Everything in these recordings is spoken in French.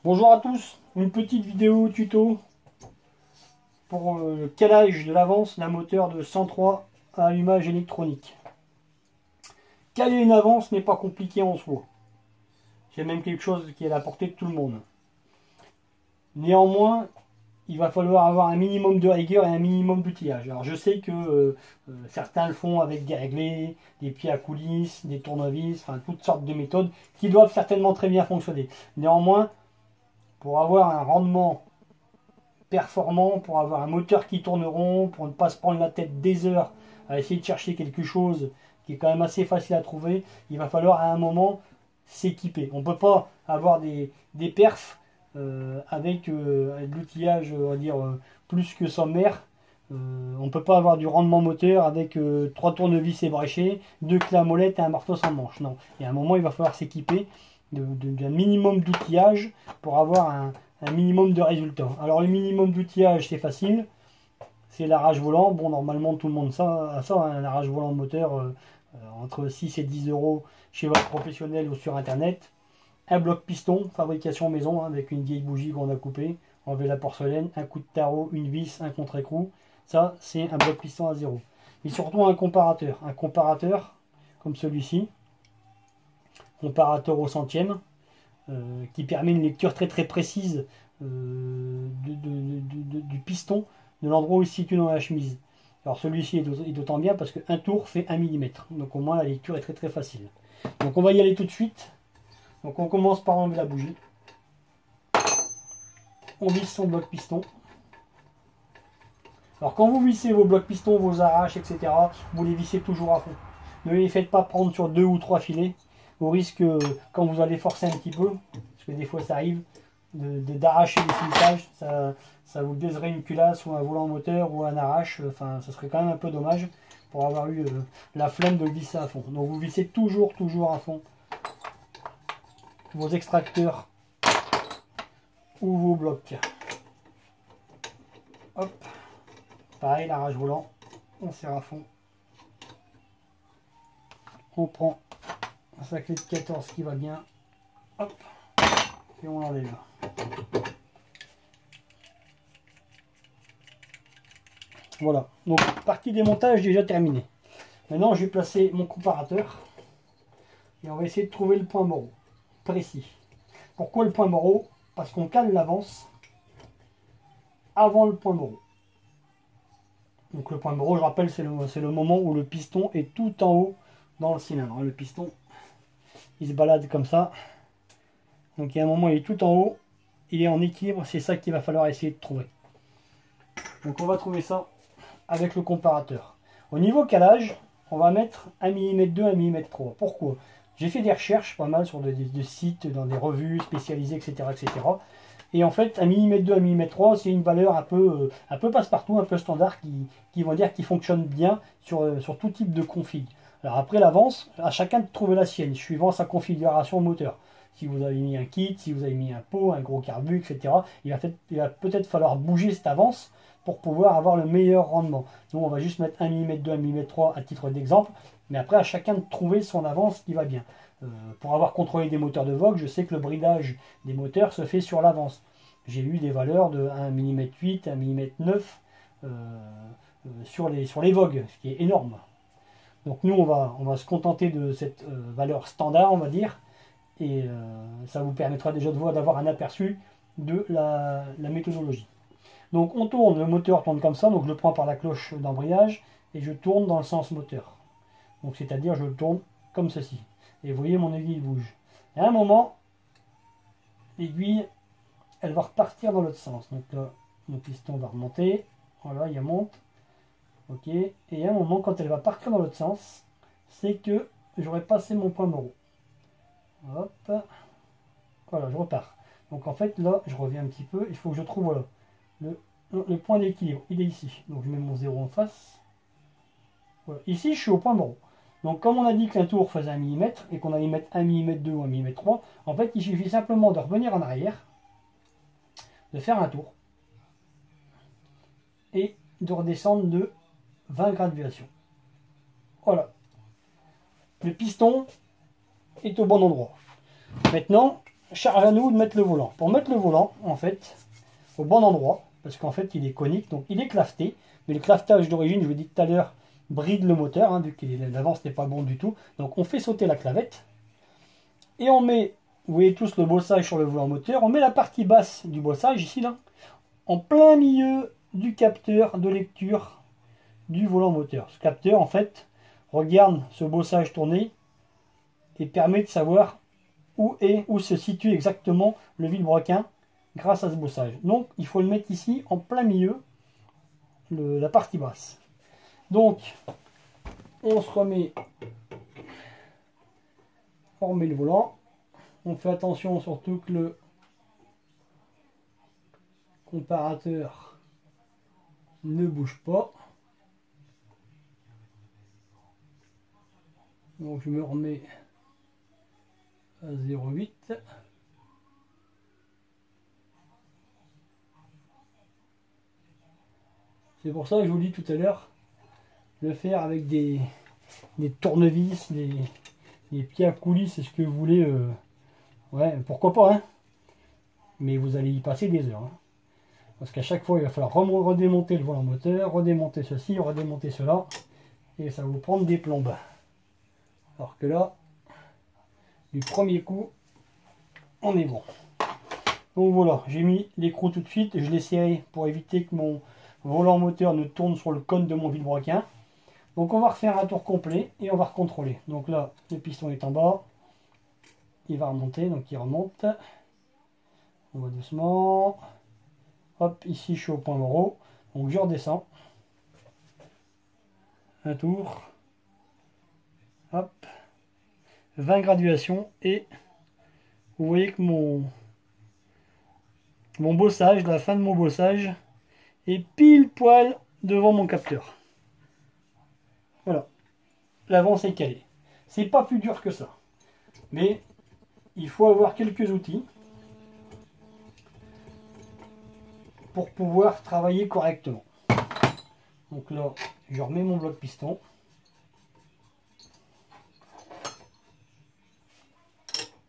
Bonjour à tous, une petite vidéo tuto pour le calage de l'avance d'un moteur de 103 à allumage électronique. Caler une avance n'est pas compliqué en soi. C'est même quelque chose qui est à la portée de tout le monde. Néanmoins, il va falloir avoir un minimum de rigueur et un minimum d'outillage. Alors je sais que certains le font avec des réglés, des pieds à coulisses, des tournevis, enfin toutes sortes de méthodes qui doivent certainement très bien fonctionner. Néanmoins, pour avoir un rendement performant, pour avoir un moteur qui tourne rond, pour ne pas se prendre la tête des heures à essayer de chercher quelque chose qui est quand même assez facile à trouver, il va falloir à un moment s'équiper. On ne peut pas avoir des perfs avec de l'outillage, on va dire, plus que sommaire. On ne peut pas avoir du rendement moteur avec 3 tournevis ébréchés, 2 clés à molette et un marteau sans manche. Non, et à un moment il va falloir s'équiper d'un minimum d'outillage pour avoir un minimum de résultats. Alors le minimum d'outillage c'est facile, c'est l'arrache volant. Bon, normalement tout le monde a ça, un arrache volant moteur entre 6 et 10 euros chez votre professionnel ou sur internet. Un bloc piston, fabrication maison, avec une vieille bougie qu'on a coupée, enlever la porcelaine, un coup de tarot, une vis, un contre-écrou. Ça c'est un bloc piston à zéro. Et surtout un comparateur comme celui-ci, comparateur au centième, qui permet une lecture très précise du piston, de l'endroit où il se situe dans la chemise. Alors celui-ci est d'autant bien parce qu'un tour fait 1 mm, donc au moins la lecture est très facile. Donc on va y aller tout de suite. Donc on commence par enlever la bougie, on visse son bloc piston. Alors quand vous vissez vos blocs pistons, vos arraches, etc., vous les vissez toujours à fond. Ne les faites pas prendre sur 2 ou 3 filets, au risque, quand vous allez forcer un petit peu, parce que des fois ça arrive, d'arracher les filetages, ça vous baiserait une culasse ou un volant moteur ou un arrache, enfin ça serait quand même un peu dommage pour avoir eu la flemme de le visser à fond. Donc vous vissez toujours à fond vos extracteurs ou vos blocs. Hop, pareil, l'arrache volant, on serre à fond. On prend sa clé de 14 qui va bien, hop, et on l'enlève. Voilà, donc partie démontage déjà terminée. Maintenant je vais placer mon comparateur et on va essayer de trouver le point mort précis. Pourquoi le point mort? Parce qu'on cale l'avance avant le point mort. Donc le point mort, je rappelle, c'est le moment où le piston est tout en haut dans le cylindre. Le piston, il se balade comme ça. Donc il y a un moment, il est tout en haut, il est en équilibre, c'est ça qu'il va falloir essayer de trouver. Donc on va trouver ça avec le comparateur. Au niveau calage, on va mettre 1 mm 2, 1 mm 3. Pourquoi? J'ai fait des recherches pas mal sur des sites, dans des revues spécialisées, etc. Et en fait, 1 mm 2, 1 mm 3, c'est une valeur un peu passe-partout, un peu standard, qui vont dire qu'il fonctionne bien sur tout type de config. Alors après l'avance, à chacun de trouver la sienne, suivant sa configuration moteur. Si vous avez mis un kit, si vous avez mis un pot, un gros carbu, etc., il va peut-être falloir bouger cette avance pour pouvoir avoir le meilleur rendement. Donc on va juste mettre 1 mm 2, 1 mm 3 à titre d'exemple, mais après à chacun de trouver son avance qui va bien. Pour avoir contrôlé des moteurs de Vogue, je sais que le bridage des moteurs se fait sur l'avance. J'ai eu des valeurs de 1 mm 8, 1 mm 9 sur les Vogue, ce qui est énorme. Donc nous on va se contenter de cette valeur standard, on va dire, et ça vous permettra déjà d'avoir un aperçu de la méthodologie. Donc on tourne, le moteur tourne comme ça, donc je le prends par la cloche d'embrayage et je tourne dans le sens moteur. Donc c'est-à-dire je le tourne comme ceci. Et vous voyez mon aiguille bouge. Et à un moment, l'aiguille, elle va repartir dans l'autre sens. Donc là, mon piston va remonter. Voilà, il monte. Ok. Et à un moment, quand elle va partir dans l'autre sens, c'est que j'aurai passé mon point mort. Hop. Voilà, je repars. Donc en fait, là, je reviens un petit peu. Il faut que je trouve, voilà, le point d'équilibre. Il est ici. Donc je mets mon 0 en face. Voilà. Ici, je suis au point mort. Donc comme on a dit qu'un tour faisait 1 mm et qu'on allait mettre 1 mm 2 ou 1 mm 3, en fait il suffit simplement de revenir en arrière, de faire un tour et de redescendre de 20 graduations. Voilà. Le piston est au bon endroit. Maintenant, charge à nous de mettre le volant. Pour mettre le volant, en fait, au bon endroit, parce qu'en fait il est conique, donc il est claveté, mais le clavetage d'origine, je vous l'ai dit tout à l'heure, bride le moteur, hein, vu que l'avant c'était pas bon du tout. Donc on fait sauter la clavette, et on met, vous voyez tous le bossage sur le volant moteur, on met la partie basse du bossage, ici là, en plein milieu du capteur de lecture du volant moteur. Ce capteur, en fait, regarde ce bossage tourner et permet de savoir où se situe exactement le vilebrequin grâce à ce bossage. Donc il faut le mettre ici en plein milieu, la partie basse. Donc on se remet, on remet le volant, on fait attention surtout que le comparateur ne bouge pas. Donc je me remets à 0,8. C'est pour ça que je vous dis tout à l'heure, le faire avec des tournevis, des pieds à coulisses, c'est ce que vous voulez. Ouais, pourquoi pas, hein. Mais vous allez y passer des heures. Hein. Parce qu'à chaque fois, il va falloir redémonter le volant moteur, redémonter ceci, redémonter cela. Et ça va vous prendre des plombes. Alors que là, du premier coup, on est bon. Donc voilà, j'ai mis l'écrou tout de suite. Je l'ai serré pour éviter que mon volant moteur ne tourne sur le cône de mon vilebrequin. Donc on va refaire un tour complet et on va recontrôler. Donc là, le piston est en bas. Il va remonter, donc il remonte. On va doucement. Hop, ici je suis au point mort. Donc je redescends. Un tour. Hop. 20 graduations. Et vous voyez que mon bossage, la fin de mon bossage, est pile poil devant mon capteur. Voilà. L'avant c'est calé. C'est pas plus dur que ça. Mais il faut avoir quelques outils pour pouvoir travailler correctement. Donc là, je remets mon bloc piston.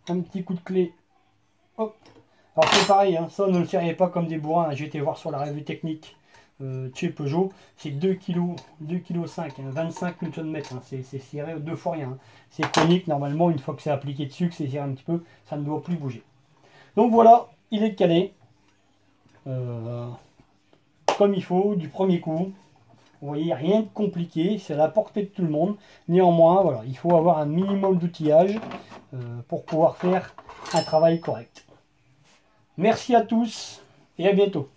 Un petit coup de clé. Hop. Alors c'est pareil, hein, ça ne le serrez pas comme des bourrins. J'ai été voir sur la revue technique chez Peugeot. C'est 2,5 kg, 25 Nm. Hein, c'est serré 2 fois rien. Hein. C'est conique, normalement, une fois que c'est appliqué dessus, que c'est serré un petit peu, ça ne doit plus bouger. Donc voilà, il est calé. Comme il faut, du premier coup. Vous voyez, rien de compliqué, c'est à la portée de tout le monde. Néanmoins, voilà, il faut avoir un minimum d'outillage pour pouvoir faire un travail correct. Merci à tous et à bientôt.